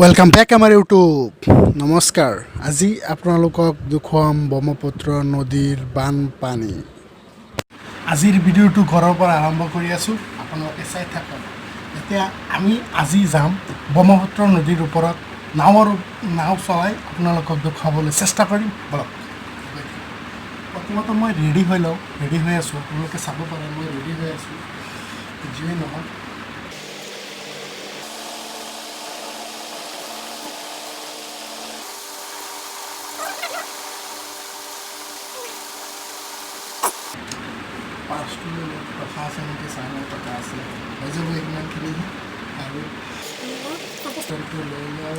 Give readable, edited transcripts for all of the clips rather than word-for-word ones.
Welcome back M.R YouTube। नमस्कार। আজি আপোনালোকক দেখুৱাম ব্ৰহ্মপুত্ৰ নদীৰ বানপানী। আজিৰ ভিডিঅ'টো ঘৰৰ পৰা আৰম্ভ কৰি আছো, আপোনালোকে চাই থাকক। এতিয়া আমি আজি যাম ব্ৰহ্মপুত্ৰ নদীৰ ওপৰত নাও চলাই আপোনালোকক দেখুৱাবলৈ চেষ্টা কৰিম। বলক প্ৰথমতে মই ৰেডি হৈ আছো, আপোনালোকে চাব পাৰে মই ৰেডি হৈ আছো। যিয়ে নহওক কথা আছে নেকি চাই কথা আছে হৈ যাব ইমানখিনি আৰু লৈ লওঁ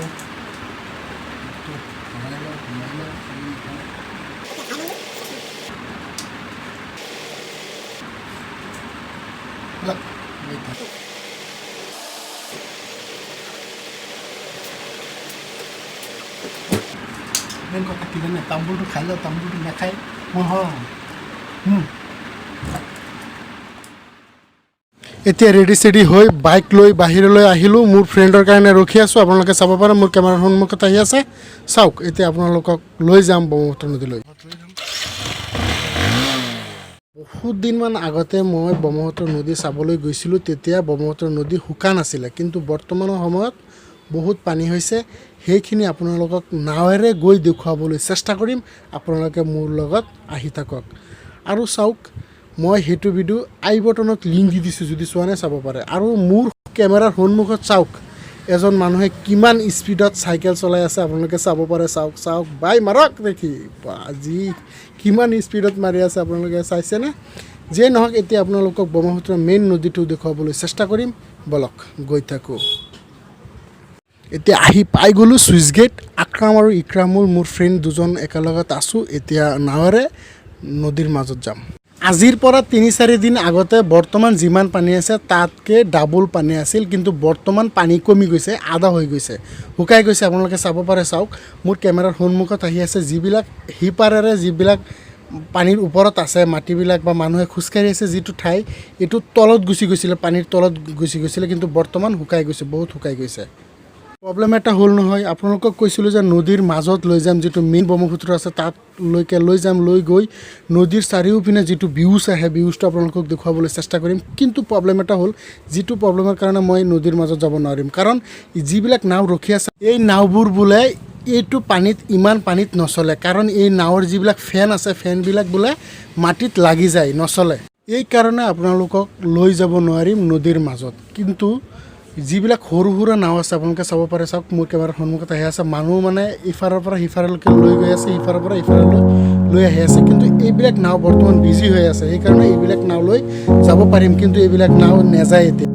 মেইন কথা কি জানে, তামোলটো খাই লওঁ, তামোলটো নাখাই মই এতিয়া ৰেডি চেডি হৈ বাইক লৈ বাহিৰলৈ আহিলোঁ। মোৰ ফ্ৰেণ্ডৰ কাৰণে ৰখি আছোঁ, আপোনালোকে চাব পাৰে মোৰ কেমেৰাৰ সন্মুখত আহি আছে। চাওক এতিয়া আপোনালোকক লৈ যাম ব্ৰহ্মপুত্ৰ নদীলৈ। বহুত দিনমান আগতে মই ব্ৰহ্মপুত্ৰ নদী চাবলৈ গৈছিলোঁ। তেতিয়া ব্ৰহ্মপুত্ৰ নদী শুকান আছিলে, কিন্তু বৰ্তমানৰ সময়ত বহুত পানী হৈছে। সেইখিনি আপোনালোকক নাৱেৰে গৈ দেখুৱাবলৈ চেষ্টা কৰিম। আপোনালোকে মোৰ লগত আহি থাকক আৰু চাওক। মই সেইটো ভিডিঅ' আই বটনত লিংক দি দিছোঁ, যদি চোৱা নাই চাব পাৰে। আৰু মোৰ কেমেৰাৰ সন্মুখত চাওক এজন মানুহে কিমান স্পীডত চাইকেল চলাই আছে, আপোনালোকে চাব পাৰে। চাওক বাই মাৰক দেখি আজি কিমান স্পীডত মাৰি আছে, আপোনালোকে চাইছেনে? যিয়ে নহওক এতিয়া আপোনালোকক ব্ৰহ্মপুত্ৰৰ মেইন নদীটো দেখুৱাবলৈ চেষ্টা কৰিম। বলক গৈ থাকোঁ। এতিয়া আহি পাই গ'লোঁ চুইচ গেট। আকৰাম আৰু ইক্ৰামুল মোৰ ফ্ৰেণ্ড দুজন একেলগত আছোঁ। এতিয়া নাৱেৰে নদীৰ মাজত যাম। আজিৰ পৰা ৩-৪ দিন আগতে বৰ্তমান যিমান পানী আছে তাতকৈ ডাবল পানী আছিল, কিন্তু বৰ্তমান পানী কমি গৈছে, আধা হৈ গৈছে, শুকাই গৈছে। আপোনালোকে চাব পাৰে। চাওক মোৰ কেমেৰাৰ সন্মুখত আহি আছে। যিবিলাক সিপাৰেৰে যিবিলাক পানীৰ ওপৰত আছে মাটিবিলাক বা মানুহে খোজকাঢ়ি আছে যিটো ঠাই, এইটো তলত গুচি গৈছিলে, পানীৰ তলত গুচি গৈছিলে, কিন্তু বৰ্তমান শুকাই গৈছে, বহুত শুকাই গৈছে। প্ৰব্লেম এটা হ'ল নহয়, আপোনালোকক কৈছিলোঁ যে নদীৰ মাজত লৈ যাম, যিটো মেইন ব্ৰহ্মপুত্ৰ আছে তাতলৈকে লৈ যাম। লৈ গৈ নদীৰ চাৰিওপিনে যিটো ভিউজ আহে, ভিউজটো আপোনালোকক দেখুৱাবলৈ চেষ্টা কৰিম। কিন্তু প্ৰব্লেম এটা হ'ল, যিটো প্ৰব্লেমৰ কাৰণে মই নদীৰ মাজত যাব নোৱাৰিম, কাৰণ যিবিলাক নাও ৰখি আছে এই নাওবোৰ বোলে এইটো ইমান পানীত নচলে, কাৰণ এই নাৱৰ যিবিলাক ফেন আছে ফেনবিলাক বোলে মাটিত লাগি যায়, নচলে। এই কাৰণে আপোনালোকক লৈ যাব নোৱাৰিম নদীৰ মাজত। কিন্তু যিবিলাক সৰু সুৰা নাও আছে আপোনালোকে চাব পাৰে। চাওক মোৰ কেমেৰাৰ সন্মুখত আহি আছে। মানুহ মানে ইফাৰৰ পৰা সিফাৰলৈকে লৈ গৈ আছে, ইফাৰৰ পৰা ইফাৰলৈ লৈ আহি আছে। কিন্তু এইবিলাক নাও বৰ্তমান বিজি হৈ আছে, সেইকাৰণে এইবিলাক নাও লৈ যাব পাৰিম, কিন্তু এইবিলাক নাও নাযায় এতিয়া।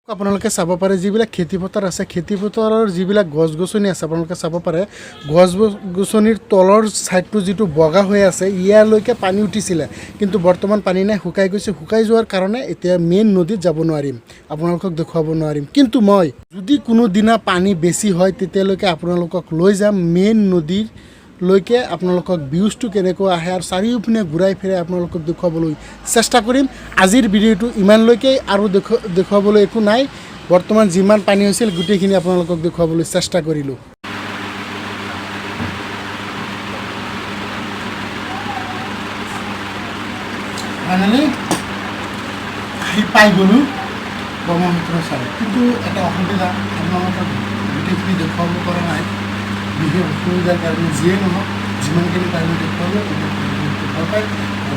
আপোনালোকে চাব পাৰে যিবিলাক খেতিপথাৰ আছে, খেতিপথাৰৰ যিবিলাক গছ গছনি আছে আপোনালোকে চাব পাৰে। গছ গছনিৰ তলৰ ছাইডটো যিটো বগা হৈ আছে, ইয়ালৈকে পানী উঠিছিলে, কিন্তু বৰ্তমান পানী নাই, শুকাই গৈছে। শুকাই যোৱাৰ কাৰণে এতিয়া মেইন নদীত যাব নোৱাৰিম, আপোনালোকক দেখুৱাব নোৱাৰিম। কিন্তু মই যদি কোনো দিনা পানী বেছি হয় তেতিয়ালৈকে আপোনালোকক লৈ যাম মেইন নদীৰলৈকে। আপোনালোকক ভিউজটো কেনেকুৱা আহে আৰু চাৰিওপিনে ঘূৰাই ফিৰাই আপোনালোকক দেখুৱাবলৈ চেষ্টা কৰিম। আজিৰ ভিডিঅ'টো ইমানলৈকে, আৰু দেখুৱাবলৈ একো নাই। বৰ্তমান যিমান পানী হৈছিল গোটেইখিনি আপোনালোকক দেখুৱাবলৈ চেষ্টা কৰিলোঁ। ফাইনেলি আহি পাই গ'লোঁ ব্ৰহ্মপুত্ৰ চাই। কিন্তু এটা অসুবিধা, আপোনালোকক গোটেইখিনি দেখুৱাব পৰা নাই, বিশেষ অসুবিধাৰ কাৰণে। যিয়ে নহওক যিমানখিনি পাৰিব দেখুৱালোঁ। ভাল পায়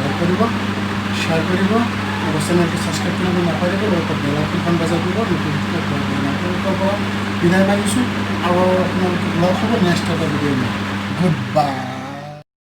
লাইক কৰিব, শ্বেয়াৰ কৰিব, আৰু চেনেলটো ছাবস্ক্ৰাইব কৰিব নাপাৰিব, বেলাইকনখন বজাই দিব, আপোনালোকৰ পৰা বিদায় মাগিছোঁ। আৰু আপোনালোকক লগ হ'ব নেক্সট এটা ভিডিঅ'। Good bye.